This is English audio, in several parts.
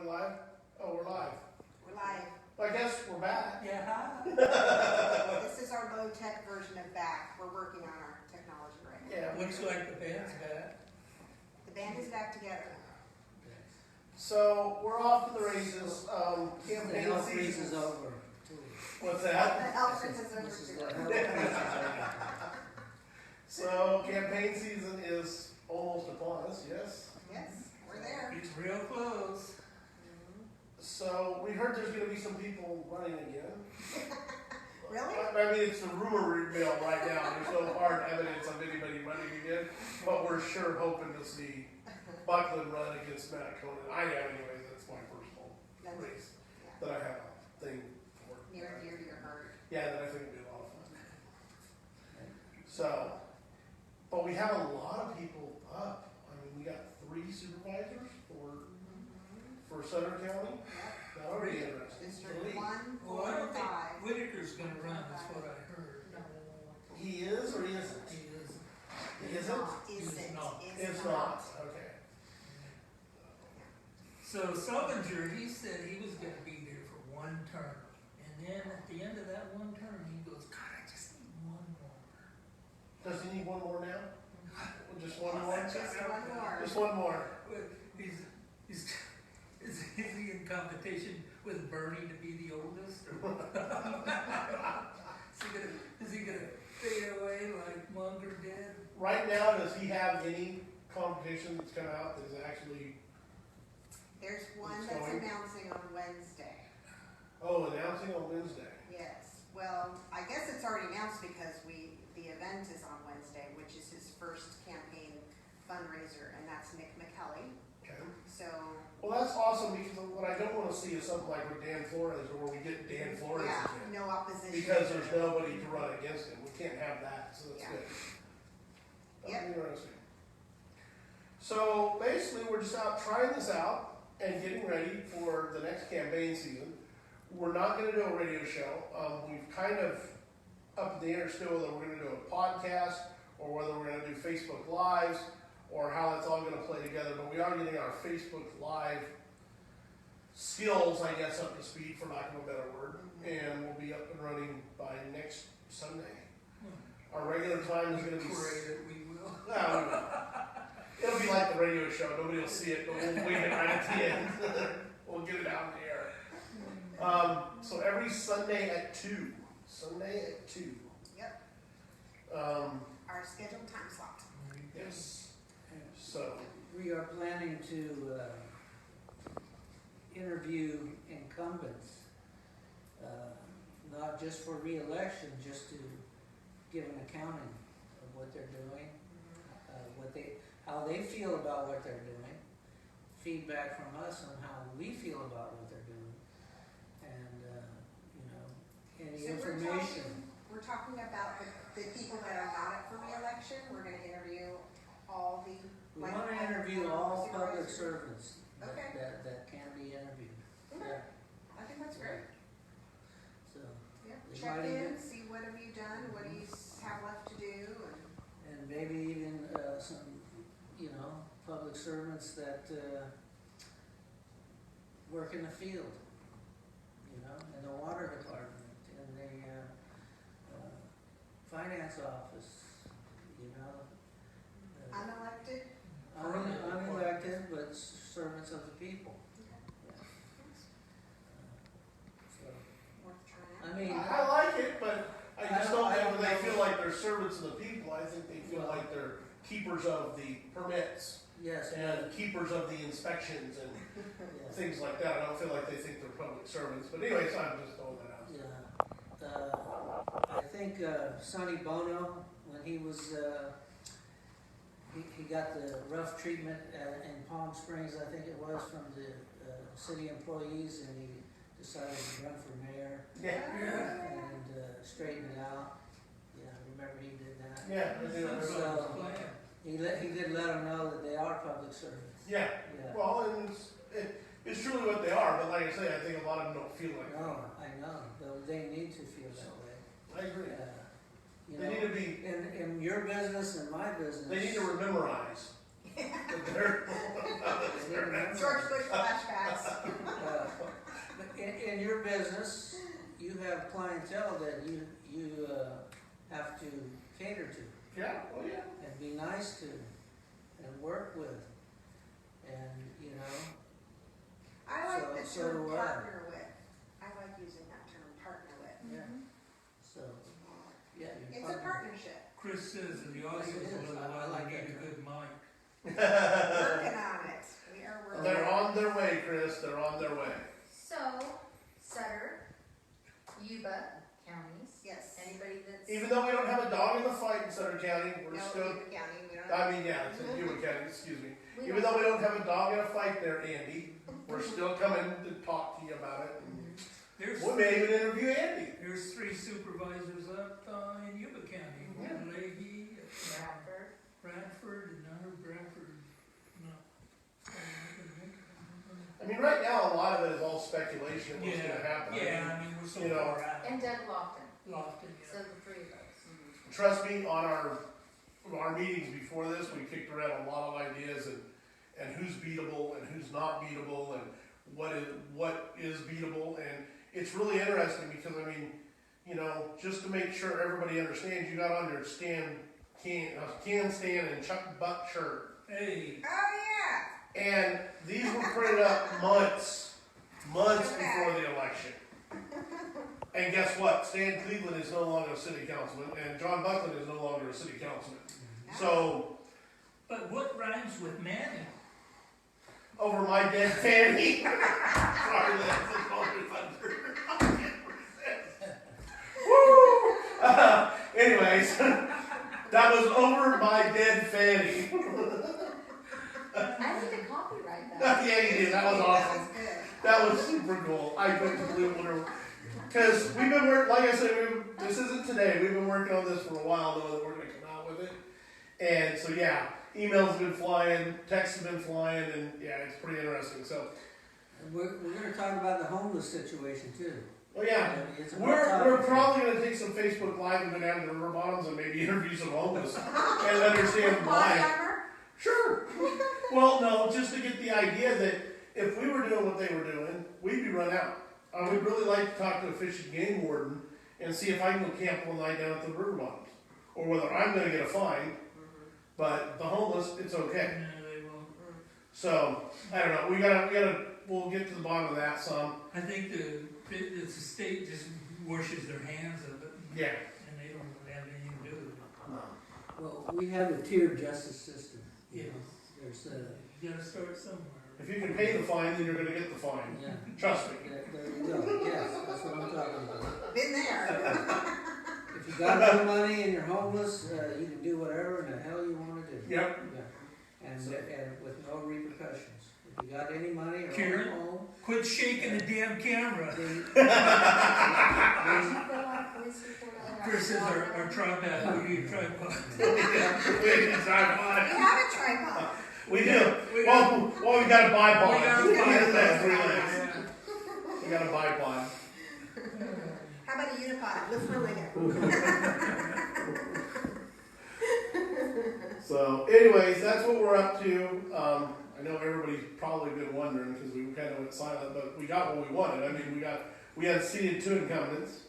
we live? Oh, we're live. We're live. I guess we're back. Yeah. This is our low-tech version of back. We're working on our technology right now. Yeah. Looks like the band's back. The band is back together. So we're off to the races. The Campaign health freeze is season. over. What's The that? health freeze is This is the over. health freeze is over. So campaign season is almost upon us, yes? Yes, we're there. It's real close. So we heard there's going to be some people running again. Really? I mean, it's the rumor mill right now. There's no hard evidence of anybody running again, but we're sure hoping to see Buckland run against Matt Conan. I am anyways. That's my personal race Yeah. that I have a thing for. Near and dear to your heart. Yeah, that I think would be a lot of fun. So, but we have a lot of people up. I mean, we got 3 supervisors for Sutter County. Yep. That'll be interesting. District Really? 1, Well, 4, I don't and think 5. Whitaker's gonna run, that's what I heard. He is or he isn't? He is. He isn't? Isn't. not. It's not. Okay. So Sullinger, he said he was gonna be there for 1 term. And then at the end of that 1 term, he goes, God, I just need 1 more. Does he need one more now? Just one more? Just one more. Just one more. But is he in competition with Bernie to be the oldest? Or is he gonna fade away like Munger did? Right now, does he have any competition that's come out that is actually, There's one It's that's going. announcing on Wednesday. announcing on Wednesday? Yes. Well, I guess it's already announced because the event is on Wednesday, which is his first campaign fundraiser, and that's Nick McKelly. Okay. So, Well, that's awesome because what I don't want to see is something like with Dan Flores or where we get Dan Flores yeah, again. no opposition. Because there's nobody to run against him. We can't have that, so that's Yeah. good. That'll Yep. be interesting. So basically, we're just out trying this out and getting ready for the next campaign season. We're not going to do a radio show. We've kind of up in the air still whether we're going to do a podcast or whether we're going to do Facebook Lives or how that's all going to play together. But we are getting our Facebook Live skills, I guess, up to speed, for lack of a better word. And we'll be up and running by next Sunday. Our regular time is going to be... Pray that we will. No, we won't. It'll be like the radio show. Nobody will see it, but we'll wing it right at the end. We'll get it out in the air. So every Sunday at 2. Sunday at 2. Yep, our scheduled time slot. Yes. So, We are planning to interview incumbents, not just for re-election, just to give an accounting of what they're doing, how they feel about what they're doing, feedback from us on how we feel about what they're doing, and any So information. We're talking about the people that are not up for re-election. We're gonna interview all the. We want to interview all public servants Okay. that can be interviewed. Okay. Yeah. I think that's great. So, Yeah, We check might in, even- see what have you done, what do you have left to do, and maybe even some, public servants that work in the field, in the water department, in the finance office, unelected. unelected, but servants of the people. Yeah. So, Worth I trying. mean, I like it, but I just don't I think don't they know. feel like they're servants of the people. I think they feel like they're keepers of the permits yes, and keepers of the inspections and yeah. things like that. I don't feel like they think they're public servants. But anyways, I'm just throwing that out. Yeah, I think Sonny Bono, when he was, he got the rough treatment in Palm Springs, I think it was, from the city employees, and he decided to run for mayor Yeah. and straighten it out. Yeah, remember he did that? Yeah. I do remember. So, he did let them know that they are public servants. Yeah. Yeah. Well, and it's truly what they are. But like I say, I think a lot of them don't feel like No, I know, though they need to feel that way. that. I agree. You They know, need to be. in your business and my business. They need to memorize. That they're They need to memorize. George Bush flashbacks. in your business, you have clientele that you have to cater to Yeah, oh yeah. and be nice to and work with. And, you know, I like the So term do I. partner with. I like using that term, partner with. yeah. So, yeah. you're It's a partnership. Chris says in the office, It is. a little I while, like I need a that. good mic. Working on it. We are working. They're on their way, Chris, they're on their way. So, Sutter, Yuba counties, Yes. anybody that's. Even though we don't have a dog in the fight in Sutter County, we're No, still, Yuba County, we don't. I mean, yeah, it's in Yuba County, excuse me. we Even don't- though we don't have a dog in a fight there, Andy, we're still coming to talk to you about it. There's, We may even interview Andy. there's 3 supervisors up in Yuba County. Yeah. Leahy, Bradford. Bradford, and none of Bradford, no. I mean, right now, a lot of it is all speculation of what's gonna happen. Yeah, I mean, we're so you know, far out. And Doug Lofton, Lofton, so yeah. the 3 of us. Trust me, on our meetings before this, we kicked around a lot of ideas and who's beatable and who's not beatable and what is beatable, and it's really interesting because I mean, you know, just to make sure everybody understands, you got on there can stand and Chuck Buck shirt, Hey, Oh, and these were printed up months before the election. And guess what? Stan Cleveland is no longer a city councilman, and John Buckland is no longer a city councilman. yeah. So, but what rhymes with Manning? over my dead fanny. Sorry, that's a Golden Thunder. Woo! Anyways, that was over my dead fanny. I need to copyright that. Yeah, you did. That was awesome. That was good. That was super cool. I couldn't believe it. Because we've been working, like I said, this isn't today. We've been working on this for a while, knowing that we're going to come out with it. And so, yeah, emails have been flying, texts have been flying, and yeah, it's pretty interesting. So, We're going to talk about the homeless situation too. well, yeah, It's a we're probably going to take some Facebook Live and go down to the river bottoms and maybe interview some homeless and understand why. Barnyard? Sure. Well, no, just to get the idea that if we were doing what they were doing, we'd be run out. I would really like to talk to a fish and game warden and see if I can go camp one night down at the river bottoms, or whether I'm going to get a fine. But the homeless, it's okay. No, they won't. So I don't know. We'll get to the bottom of that some. I think the state just washes their hands of it. Yeah. And they don't really have anything to do with it. Well, we have a tiered justice system. Yeah. There's You gotta start somewhere. If you can pay the fine, then you're going to get the fine. yeah. Trust me. There you go. Yes, that's what I'm talking about. Been there. If you got no money and you're homeless, you can do whatever in the hell you want to do. Yep. Yeah. And with no repercussions. If you got any money or Karen? home, Quit shaking the damn camera. then Chris says our tripod, we need a tripod. We have a tripod. We do. We got- Well, we got a bipod. We got a That's three tripod. legs. Yeah. We got a bipod. How about a unipod? Lift my leg up. So, anyways, that's what we're up to. I know everybody's probably been wondering because we kind of went silent, but we got what we wanted. I mean, we had seated 2 incumbents,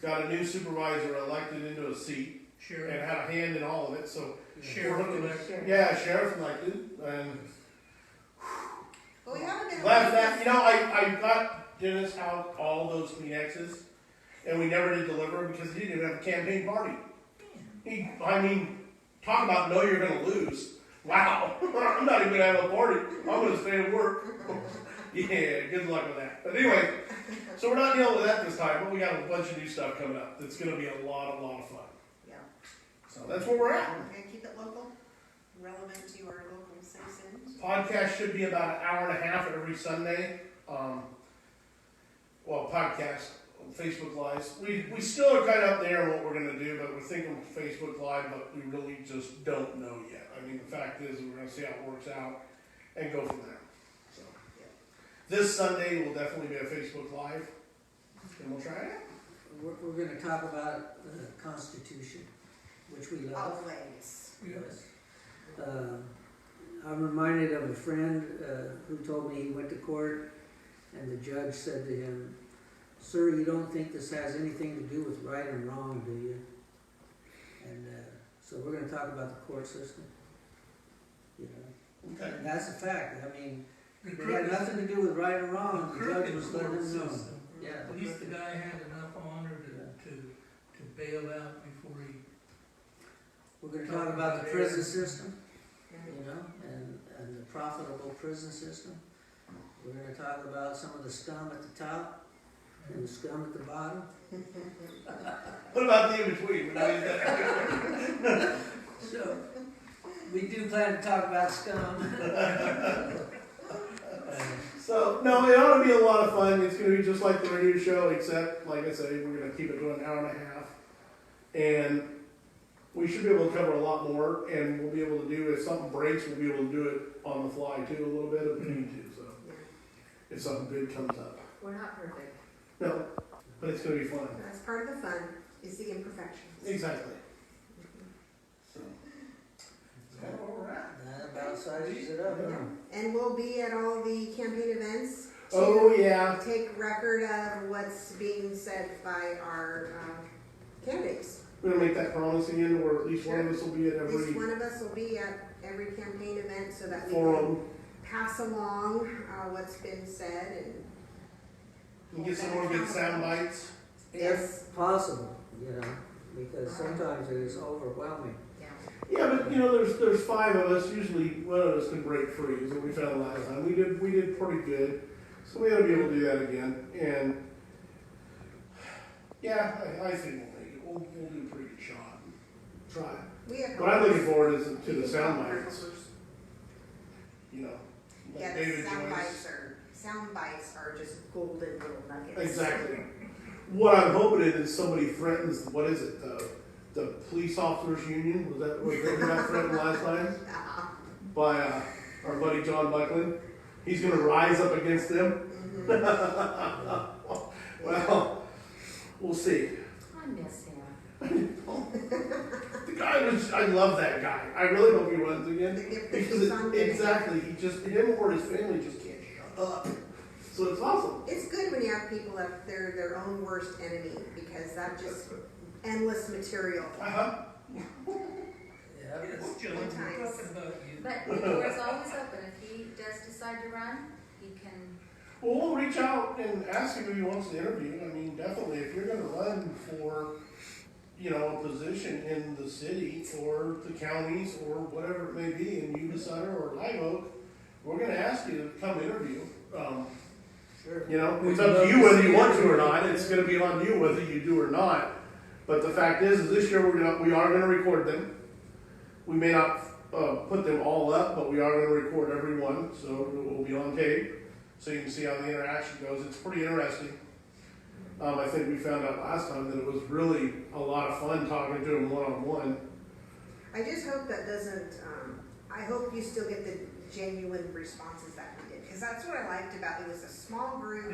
got a new supervisor elected into a seat, and Sure. had a hand in all of it. So, Sheriff we're looking- elected. yeah, sheriff elected, and But we haven't been. glad for that. You know, I got Dennis out all those Kleenexes, and we never did deliver them because he didn't even have a campaign party. I mean, talk about know you're going to lose. Wow, I'm not even going to have a party. I'm going to stay at work. Yeah, good luck with that. But anyway, so we're not dealing with that this time, but we got a bunch of new stuff coming up. That's going to be a lot of fun. Yeah. So that's where we're at. And keep it local, relevant to our local citizens. Podcast should be about an hour and a half every Sunday. Podcast, Facebook Lives. We still are kind of up there on what we're going to do, but we're thinking Facebook Live, but we really just don't know yet. I mean, the fact is, we're going to see how it works out and go from there. So, this Sunday will definitely be a Facebook Live, and we'll try it out. we're going to talk about the Constitution, which we love. Always. Yes. I'm reminded of a friend who told me he went to court And the judge said to him, "Sir, you don't think this has anything to do with right and wrong, do you?" And so we're gonna talk about the court system. You know, Okay. and that's a fact. I mean, The it had crooked- nothing to do with right and the wrong. The judge crooked was letting court him know. system. Yeah. At least the guy had enough honor to bail out before he. We're gonna talk about the prison system, you know, and the profitable prison system. We're gonna talk about some of the scum at the top and the scum at the bottom. What about the in-between? We're not in that. So, we do plan to talk about scum. So, no, it ought to be a lot of fun. It's gonna be just like the radio show, except, like I say, we're gonna keep it to an hour and a half. And we should be able to cover a lot more, and we'll be able to do, if something breaks, we'll be able to do it on the fly too, a little bit if we need to, so. If something good comes up. We're not perfect. No, but it's gonna be fun. That's part of the fun, is the imperfections. Exactly. So, that's where we're at. That about sizes it up, huh? And we'll be at all the campaign events Oh, to yeah. take record of what's being said by our candidates. We're gonna make that promise again, or at least one of us will be at At least every one of us will be at every campaign event so that we can forum. pass along what's been said and. And get some more good sound bites. Yes. If possible, you know, because sometimes it is overwhelming. Yeah, but you know, there's five of us. Usually one of us can break free, is what we found last time. We did pretty good, so we ought to be able to do that again. And yeah, I think we'll make it. We'll do a pretty good shot. Try. We have. What I'm looking forward is to the sound helpers. bites. You know, like Yeah, the David sound Joyce. bites are just golden little nuggets. Exactly. What I'm hoping is somebody threatens. What is it? The police officers union. Was that what they got threatened last time? By our buddy John Buckland. He's going to rise up against them. Well, we'll see. I miss him. The guy was, I love that guy. I really hope he runs again. Because exactly, him or his family just can't shut up. So it's awesome. It's good when you have people that they're their own worst enemy because that just endless material. Uh-huh. Yeah. Yes, John, we're talking about you. But the door's always open. If he does decide to run, he can. Well, we'll reach out and ask him if he wants to interview. I mean, definitely, if you're going to run for, you know, a position in the city or the counties or whatever it may be in Yuba, Sutter, or Live Oak, we're going to ask you to come interview. Sure. You know, it's up to you whether you want to or not. It's going to be on you whether you do or not. But the fact is this year we are going to record them. We may not put them all up, but we are going to record every one, so it will be on tape, so you can see how the interaction goes. It's pretty interesting. I think we found out last time that it was really a lot of fun talking to them one-on-one. I just hope that doesn't. I hope you still get the genuine responses that we did because that's what I liked about it. Was a small group.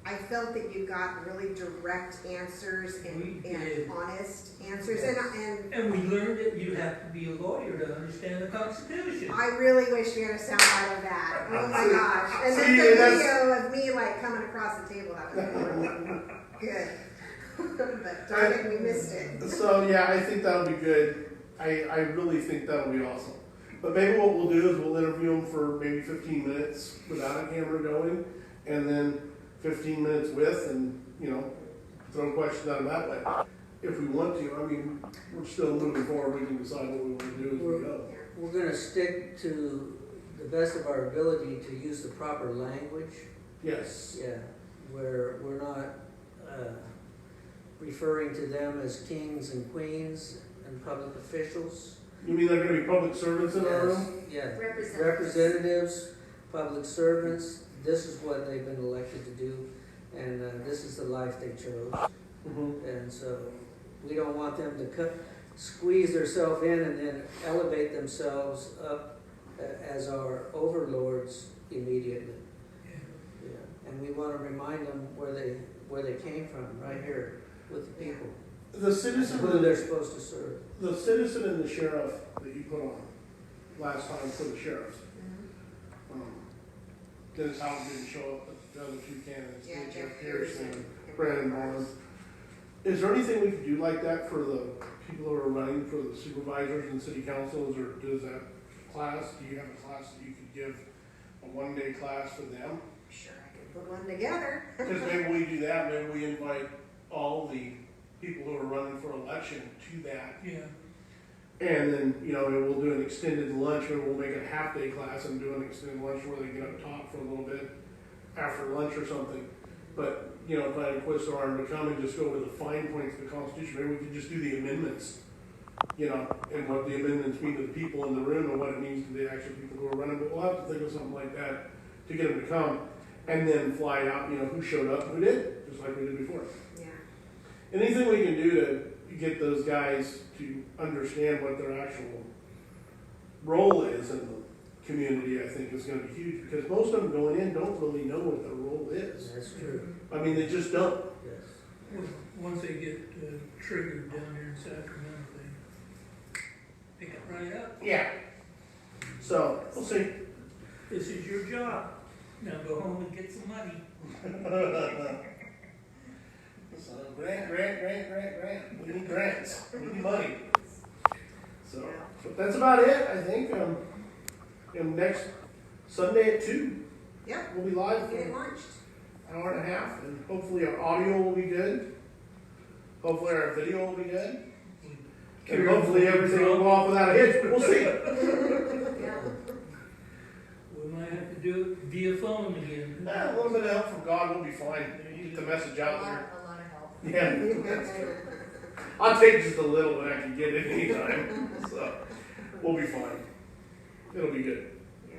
I felt that you got really direct answers and did. honest answers, Yes. And we learned that you have to be a lawyer to understand the Constitution. I really wish we had a soundbite of that. Oh my gosh! And then See, the that's- video of me like coming across the table. That was good. But darn it, we missed it. So yeah, I think that'll be good. I really think that'll be awesome. But maybe what we'll do is we'll interview them for maybe 15 minutes without a camera going, and then 15 minutes with, and you know, throw questions at them that way. If we want to, I mean, we're still moving forward. We can decide what we want to do as we go. We're gonna stick to the best of our ability to use the proper language. Yes. Yeah, where we're not referring to them as kings and queens and public officials. You mean they're going to be public servants in our room? Yeah, Representatives. representatives, public servants, this is what they've been elected to do, and this is the life they chose. Mm-hmm. And so, we don't want them to squeeze themselves in and then elevate themselves up as our overlords immediately. Yeah. And we want to remind them where they came from, right here with the people. The citizen, Who they're supposed to serve. the citizen and the sheriff that you put on last time for the sheriffs. Dennis Howard didn't show up, but the other two candidates, Yeah, did, Jeff Pearson Pearson. and Brandon Barnes. Is there anything we could do like that for the people who are running for the supervisors and city councils, or does that class, do you have a class that you could give a one-day class for them? Sure, I can put one together. Because maybe we do that, maybe we invite all the people who are running for election to that. Yeah, And then, you know, maybe we'll do an extended lunch, or we'll make it a half-day class and do an extended lunch where they get up and talk for a little bit after lunch or something. But, you know, if I request our to come and just go over the fine points of the Constitution, maybe we could just do the amendments, you know, and what the amendments mean to the people in the room and what it means to the actual people who are running. But we'll have to think of something like that to get them to come, and then fly out, you know, who showed up and who did, just like we did before. Yeah. Anything we can do to get those guys to understand what their actual role is in the community, I think is gonna be huge, because most of them going in don't really know what their role is. That's true, I mean, they just don't. yes. well, once they get triggered down here in Sacramento, they pick it right up. Yeah. So, we'll see. This is your job. Now go home and get some money. So, grant. We need grants. We need money. So, but that's about it, I think. And next Sunday at 2, Yep, we'll be live get it for launched. an hour and a half, and hopefully our audio will be good. Hopefully our video will be good. And hopefully everything will go off without a hitch, but we'll see. Yeah. We might have to do it via phone again. A little bit of help from God will be fine. Get the message A out lot, there. a lot of help. Yeah. I'll take just a little when I can get it anytime. So we'll be fine. It'll be good. Yeah.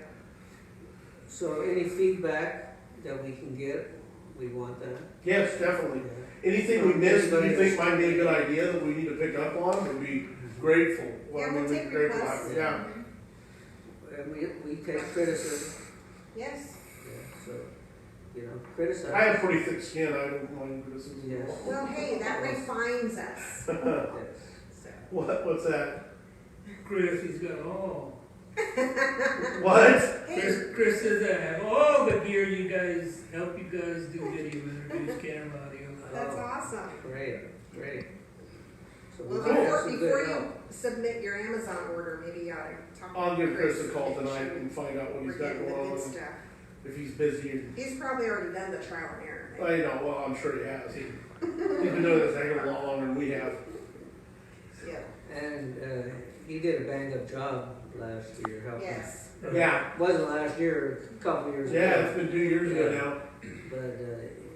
So any feedback that we can get, we want that. Yes, definitely. Anything we missed that you think might be a good idea that we need to pick up on, we'd be grateful. Well, Yeah, I mean, we'll we'd take be grateful. requests. Yeah. And we take criticism, Yes. yeah, so, you know, criticize. I have pretty thick skin. I don't mind criticism. Yes. Well, hey, that refines us. Yes. So. What's that? Chris has got all. What? Hey, Chris says I have all the gear you guys, help you guys do video interviews, camera, audio. that's awesome. Great. So Well, we have some before good you help. submit your Amazon order, maybe you ought to talk I'll to give Chris a and call make tonight sure and find out what we're he's got getting the going good on. stuff. If he's busy. He's probably already done the trial and error. I know. Well, I'm sure he has. He's been doing this thing a lot longer than we have. Yeah. And he did a bang up job last year helping. Yes. Yeah. Wasn't last year, a couple years ago. Yeah, it's been 2 years ago now. But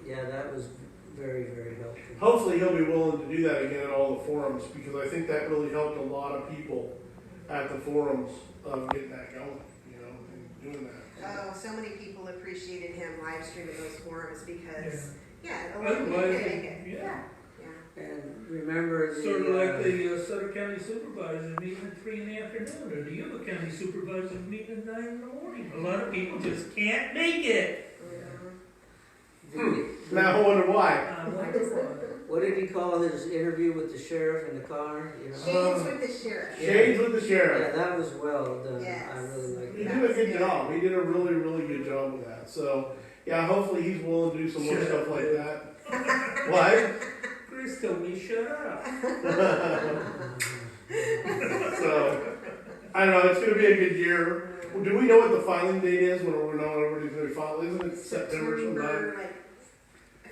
yeah, that was very, very helpful. Hopefully he'll be willing to do that again at all the forums, because I think that really helped a lot of people at the forums of getting that going, you know, and doing that. Oh, so many people appreciated him live streaming those forums because, yeah, a lot of people Otherwise, can't make it. yeah. Yeah. And remember the Sort of like the Sutter County Supervisors meeting at 3 in the afternoon, or the Yuba County Supervisors meeting at 9 in the morning. A lot of people just can't make it. Now I wonder why. I wonder why. what did he call his interview with the sheriff in the car? You know? Shades with the sheriff. Shades with the Yeah, sheriff. that was well done. Yes. I really liked He that. did a good job. He did a really, really good job with that. So, yeah, hopefully he's willing to do some more Shut stuff up. like that. What? Chris told me shut up. So, I don't know. It's going to be a good year. Well, do we know what the filing date is when we're not everybody's going to be filing? Isn't it September sometime? Like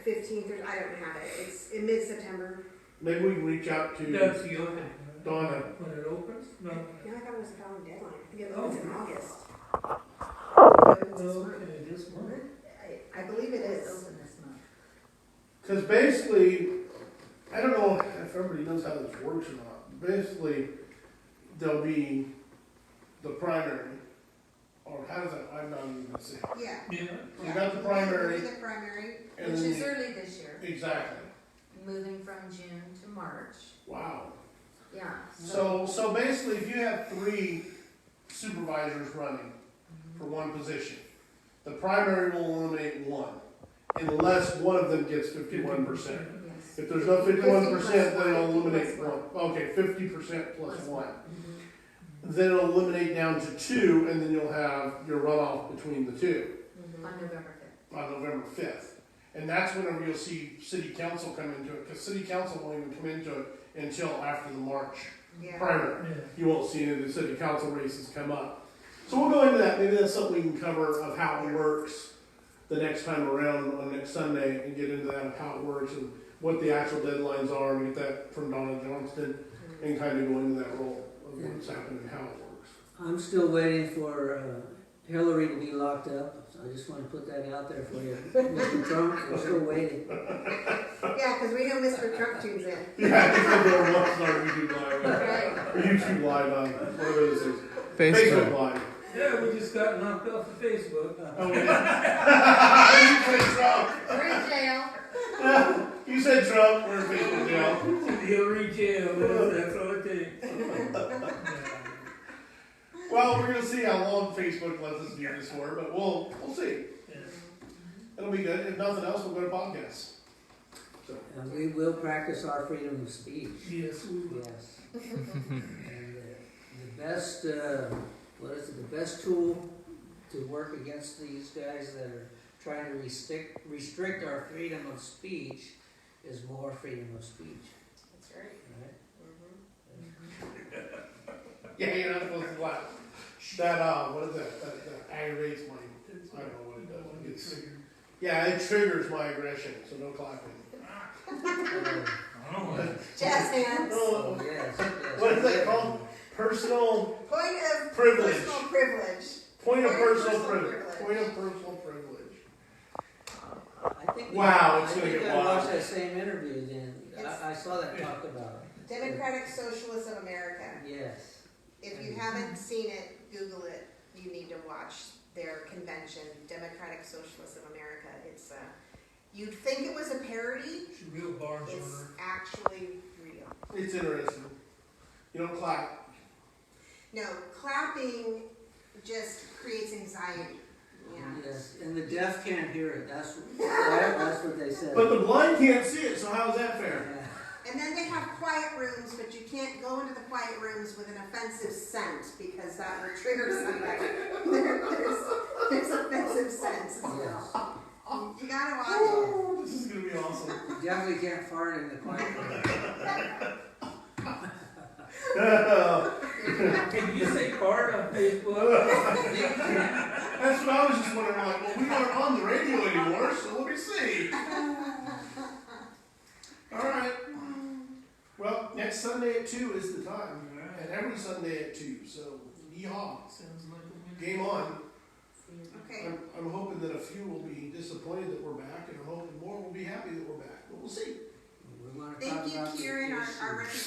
15th or I don't have it. It's in mid-September. Maybe we can reach out to That's the opening. Donna. When it opens? No. No, I thought it was a filing deadline. I think it opens in August. It opens this month. Okay, this one. I believe it It's is. open this month. Because basically, I don't know if everybody knows how this works or not. Basically, there'll be the primary, or how does that? I'm not even gonna say. Yeah. Yeah. You got the primary, The primary. and Which then is early this year, exactly. moving from June to March. Wow. Yeah. So basically, if you have 3 supervisors running for one position, the primary will eliminate 1, unless one of them gets 51%. Yes. If there's no 51%, then it'll 50 eliminate plus 1. Okay, 50% plus 1. Mhm. Then it'll eliminate down to 2, and then you'll have your runoff between the 2. Mhm. On November fifth. on November fifth. And that's whenever you'll see city council come into it, because city council won't even come into it until after the March Yeah. primary. Yeah. You won't see any of the city council races come up. So we'll go into that, maybe that's something we can cover of how it works the next time around on next Sunday, and get into that of how it works and what the actual deadlines are, and get that from Donna Johnston, and kind of go into that role of what's happening and how it works. I'm still waiting for Hillary to be locked up, so I just want to put that out there for you. Mr. Trump, we're still waiting. Yeah, because we know Mr. Trump tunes in. Yeah, I think we'll go watch our YouTube live, Right. or YouTube live, whatever this is. Facebook. Live. Yeah, we just got knocked off of Facebook. Oh, we did. You said Trump. We're in jail. You said Trump, we're in Facebook jail. Hillary jail, that's all it takes. Well, we're gonna see how long Facebook lets us do this for, but we'll see. Yeah. It'll be good. If nothing else, we'll go to podcasts. So, And we will practice our freedom of speech. Yes, we will. Yes. And the best, what is it, the best tool to work against these guys that are trying to restrict our freedom of speech is more freedom of speech, That's right. right? yeah, you're not supposed to laugh. That, what is that aggravates my, I don't know what it does. It's, yeah, it triggers my aggression, so no clapping. Jazz hands. Oh, Yes, what is that called? Personal Point of privilege. personal privilege. Point of Point of personal personal privilege. privilege. Point of personal privilege. I think Wow, it's I gonna think get I watched wild. that same interview then. I saw that talked about. Democratic Socialists of America. Yes. If you haven't seen it, Google it. You need to watch their convention, Democratic Socialists of America. It's you'd think it was a parody. She's a real barn It's burner. actually real. It's interesting. You don't clap. No, clapping just creates anxiety. Yeah. Yes, and the deaf can't hear it. That's what they said. But the blind can't see it, so how is that fair? Yeah. And then they have quiet rooms, but you can't go into the quiet rooms with an offensive scent because that will trigger somebody. There's offensive scents as well. You gotta watch it. Oh, this is gonna be awesome. You definitely can't fart in the quiet room. Can you say part on Facebook? That's what I was just wondering. Like, well, we aren't on the radio anymore, so let me see. All right. Well, next Sunday at 2 is the time, and every Sunday at 2. So, yeehaw, Sounds like a game on. Okay. I'm hoping that a few will be disappointed that we're back, and I'm hoping more will be happy that we're back. But we'll see. We want to Thank talk you, about the Kieran, our issues. representative.